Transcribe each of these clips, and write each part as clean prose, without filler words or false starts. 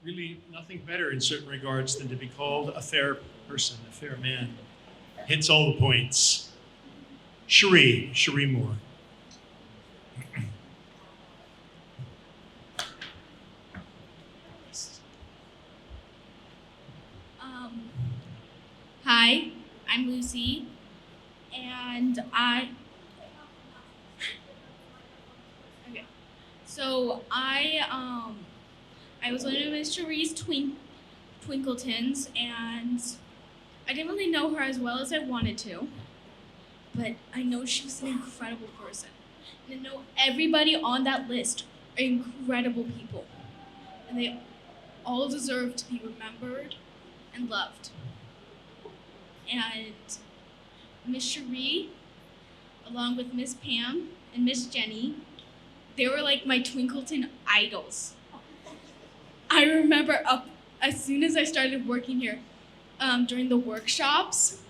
really nothing better in certain regards than to be called a fair person, a fair man. Hits all the points. Cherie Moore. Um, Hi, I'm Lucy, and okay. So I was one of Miss Cherie's Twinkletons, and I didn't really know her as well as I wanted to, but I know she's an incredible person, and I know everybody on that list are incredible people, and they all deserve to be remembered and loved. And Miss Cherie, along with Miss Pam and Miss Jenny, they were like my Twinkleton idols. I remember up as soon as I started working here, during the workshops,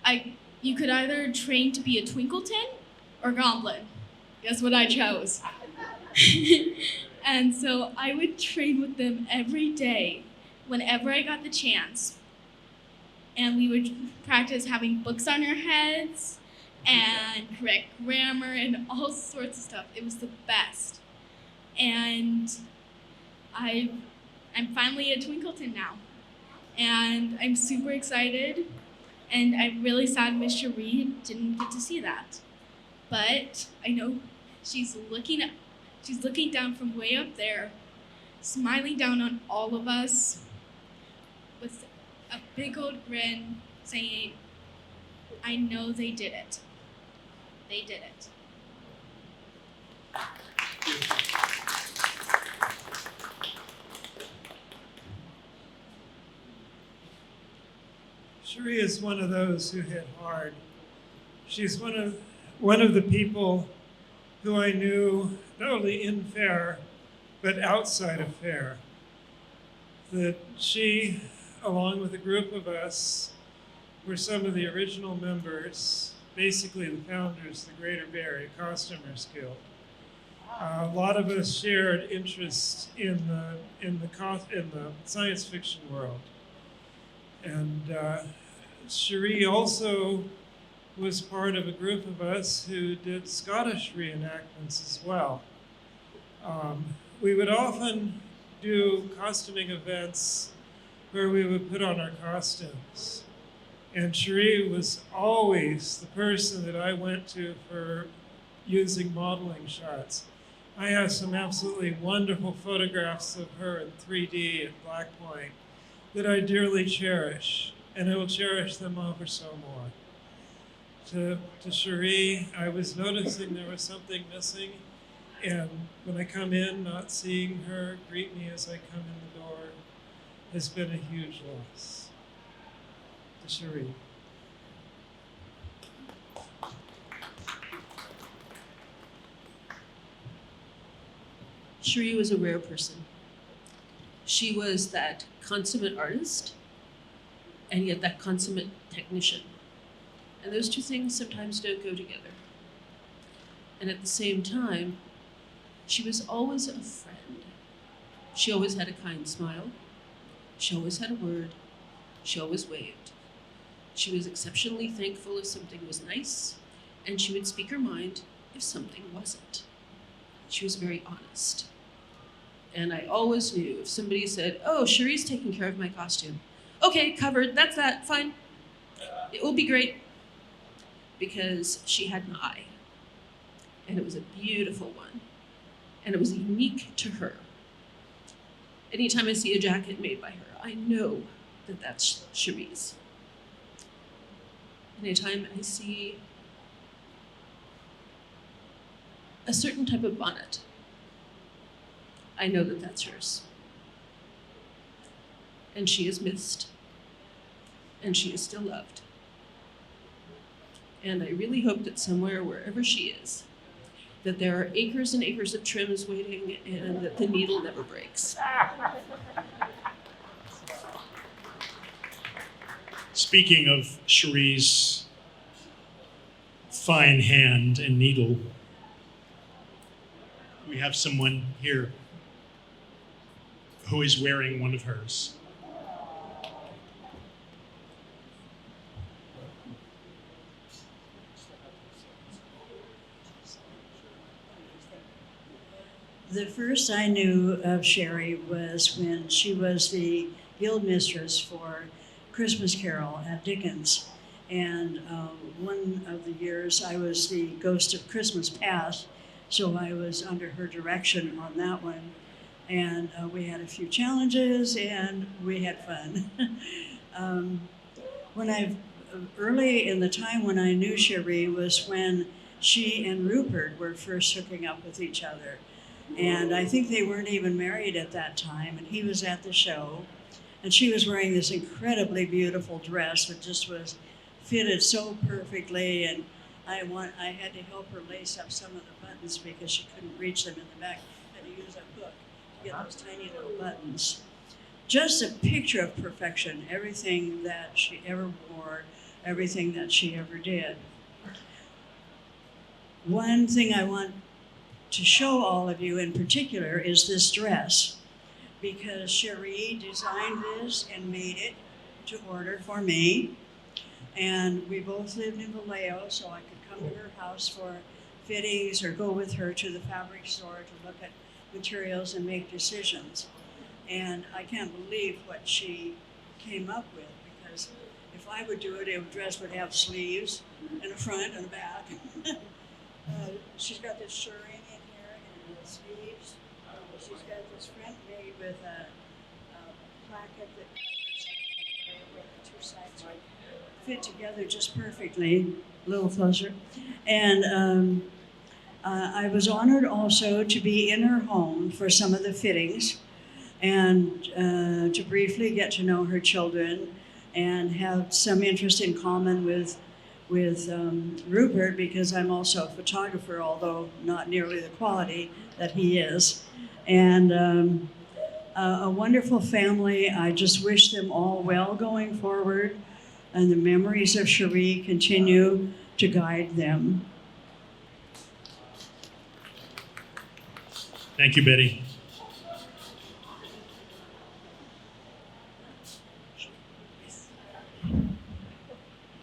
I you could either train to be a Twinkleton or Goblin. Guess what I chose? And so I would train with them every day, whenever I got the chance. And we would practice having books on our heads and correct grammar and all sorts of stuff. It was the best. And I, I'm finally a Twinkleton now, and I'm super excited. And I'm really sad Miss Cherie didn't get to see that, but I know she's looking she's looking down from way up there, smiling down on all of us with a big old grin, saying, "I know they did it. They did it." Cherie is one of those who hit hard. She's one of the people who I knew not only in fair, but outside of fair. That she, along with a group of us, were some of the original members, basically the founders of the Greater Bay Area Costumers Guild. A lot of us shared interest in the science fiction world, and Cherie also was part of a group of us who did Scottish reenactments as well. We would often do costuming events where we would put on our costumes. And Cherie was always the person that I went to for using modeling shots. I have some absolutely wonderful photographs of her in 3D at Black Point that I dearly cherish, and I will cherish them ever so more. To Cherie, I was noticing there was something missing, and when I come in, not seeing her greet me as I come in the door has been a huge loss. To Cherie. Cherie was a rare person. She was that consummate artist and yet that consummate technician. And those two things sometimes don't go together. And at the same time, she was always a friend. She always had a kind smile. She always had a word. She always waved. She was exceptionally thankful if something was nice, and she would speak her mind if something wasn't. She was very honest. And I always knew if somebody said, "Oh, Cherie's taking care of my costume." "Okay, covered, that's that, fine. It will be great." Because she had an eye. And it was a beautiful one. And it was unique to her. Anytime I see a jacket made by her, I know that that's Cherie's. Anytime I see a certain type of bonnet, I know that that's hers. And she is missed. And she is still loved. And I really hope that somewhere, wherever she is, that there are acres and acres of trims waiting and that the needle never breaks. Speaking of Cherie's fine hand and needle, we have someone here. who is wearing one of hers. The first I knew of Cherie was when she was the guild mistress for Christmas Carol at Dickens. And one of the years I was the ghost of Christmas Past, so I was under her direction on that one. And we had a few challenges and we had fun. Early in the time when I knew Cherie was when she and Rupert were first hooking up with each other. And I think they weren't even married at that time, and he was at the show, and she was wearing this incredibly beautiful dress that just was fitted so perfectly, and I had to help her lace up some of the buttons because she couldn't reach them in the back. I had to use a hook to get those tiny little buttons. Just a picture of perfection, everything that she ever wore, everything that she ever did. One thing I want to show all of you in particular is this dress, because Cherie designed this and made it to order for me. And we both lived in Vallejo, so I could come to her house for fittings or go with her to the fabric store to look at materials and make decisions. And I can't believe what she came up with, because if I would do it, a dress would have sleeves and a front and a back. She's got this shirring in here and the sleeves. She's got this front made with a placket that covers where the two sides fit together just perfectly. A little closer. And I was honored also to be in her home for some of the fittings and to briefly get to know her children and have some interest in common with Rupert, because I'm also a photographer, although not nearly the quality that he is. And a wonderful family. I just wish them all well going forward, and the memories of Cherie continue to guide them. Thank you, Betty.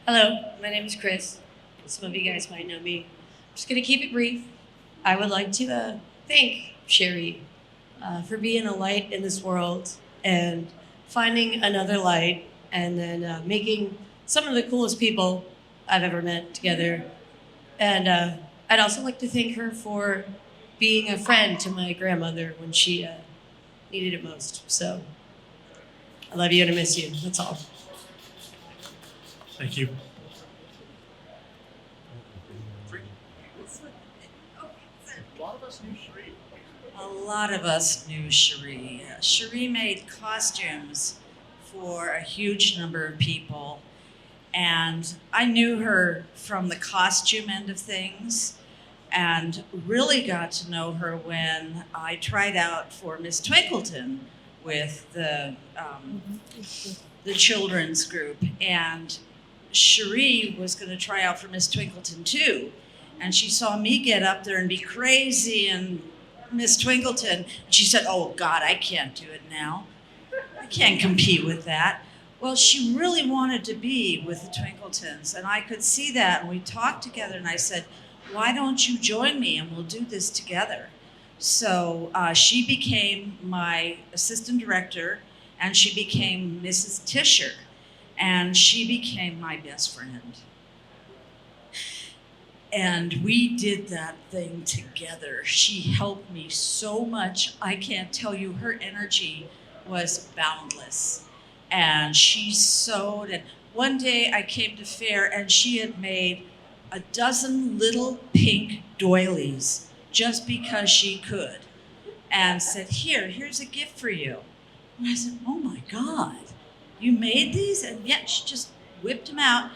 Hello, my name is Chris. Some of you guys might know me. I'm just going to keep it brief. I would like to thank Cherie for being a light in this world and finding another light, and then making some of the coolest people I've ever met together. And I'd also like to thank her for being a friend to my grandmother when she needed it most. So I love you and I miss you. That's all. Thank you. A lot of us knew Cherie. Cherie made costumes for a huge number of people. And I knew her from the costume end of things, and really got to know her when I tried out for Miss Twinkleton with the children's group. And Cherie was going to try out for Miss Twinkleton too. And she saw me get up there and be crazy and Miss Twinkleton. And she said, "Oh God, I can't do it now. I can't compete with that." Well, she really wanted to be with the Twinkletons, and I could see that. And we talked together, and I said, "Why don't you join me and we'll do this together?" So she became my assistant director, and she became Mrs. Tischer, and she became my best friend. And we did that thing together. She helped me so much. I can't tell you, her energy was boundless. And she sewed, and one day I came to fair and she had made a dozen little pink doilies just because she could, and said, here's a gift for you. And I said, "Oh my God, you made these?" And yet she just whipped them out.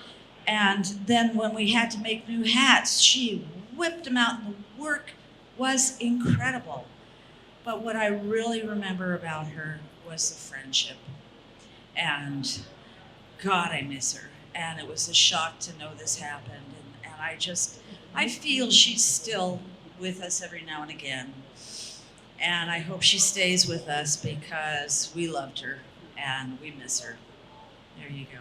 And then when we had to make new hats, she whipped them out, and the work was incredible. But what I really remember about her was the friendship. And God, I miss her. And it was a shock to know this happened. And I feel she's still with us every now and again. And I hope she stays with us because we loved her and we miss her. There you go.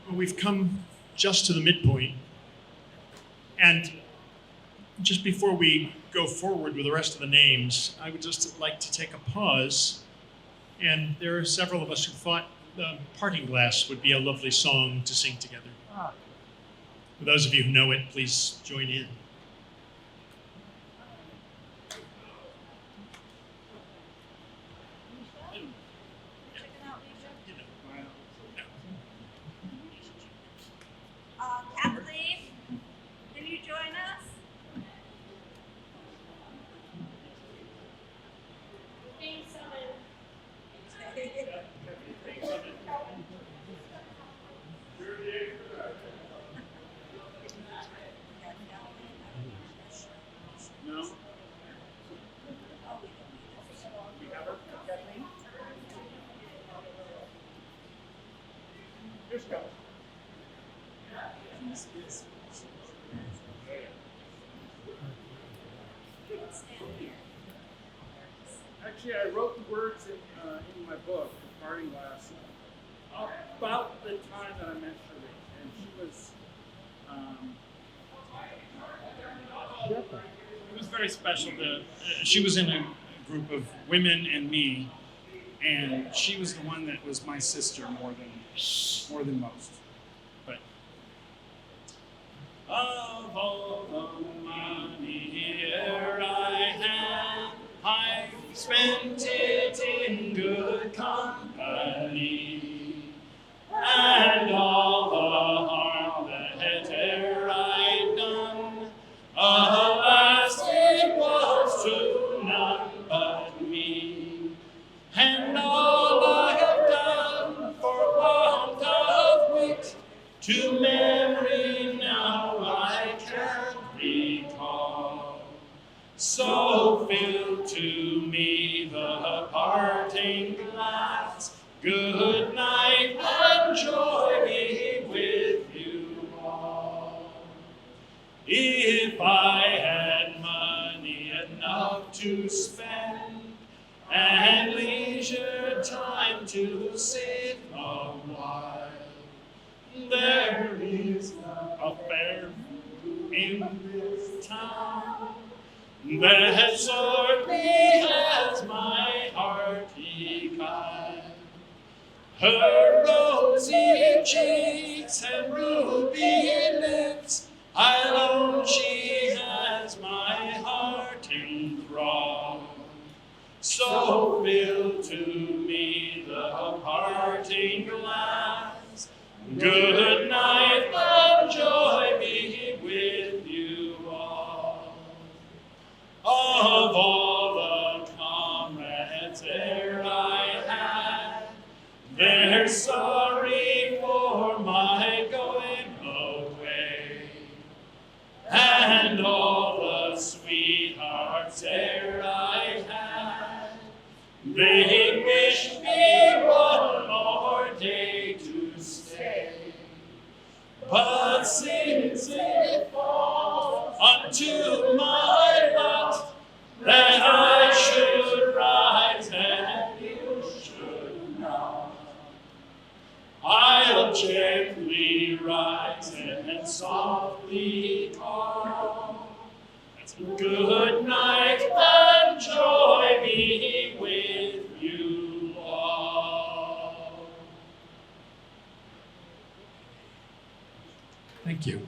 Well, we've come just to the midpoint. And just before we go forward with the rest of the names, I would just like to take a pause. And there are several of us who thought Parting Glass would be a lovely song to sing together. For those of you who know it, please join in. Kathleen, can you join us? No? Here's go. Actually, I wrote the words in my book, Parting Glass, about the time that I met Cherie, and she was. It was very special. She was in a group of women and me, and she was the one that was my sister more than most. But of all the money I had, I spent it in good company, and all the harm that e'er I'd done, alas, it was to none but me. And all I have done for want of wit, to memory now I can't recall. So fill to me the parting glass. Good night and joy be with you all. If I had money enough to spend, and leisure time to sit a while, there is a fair in this town that sorely has my heart beguiled. Her rosy cheeks and ruby lips, I own she has my heart enthralled. So fill to me the parting glass. Good night and joy be with you all. Of all the comrades ere I had, they're sorry for my going away. And all the sweethearts ere I had, they wish me one more day to stay. But since it falls unto my lot that I should rise and you should not, I'll gently rise and softly call. Good night and joy be with you all. Thank you.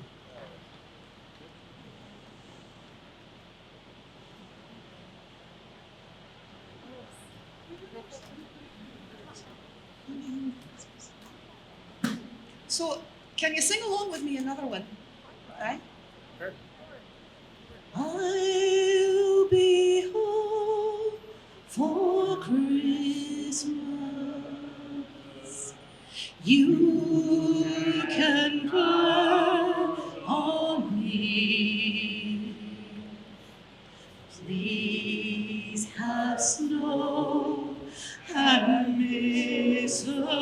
So, can you sing along with me another one? Right? Sure. I'll be home for Christmas. You can count on me. Please have snow and mistletoe.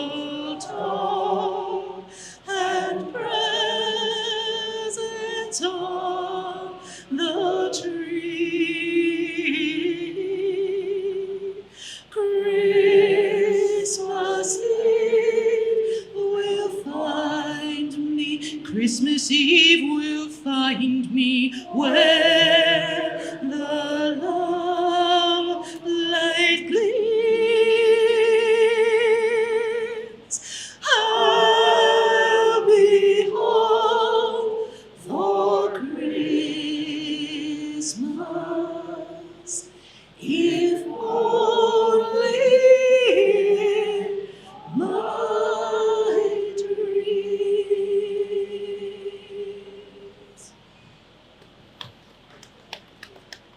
Christmas Eve will find me where the love light gleams. I'll be home for Christmas, if only in my dreams.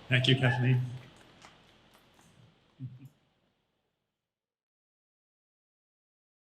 Thank you, Kathleen.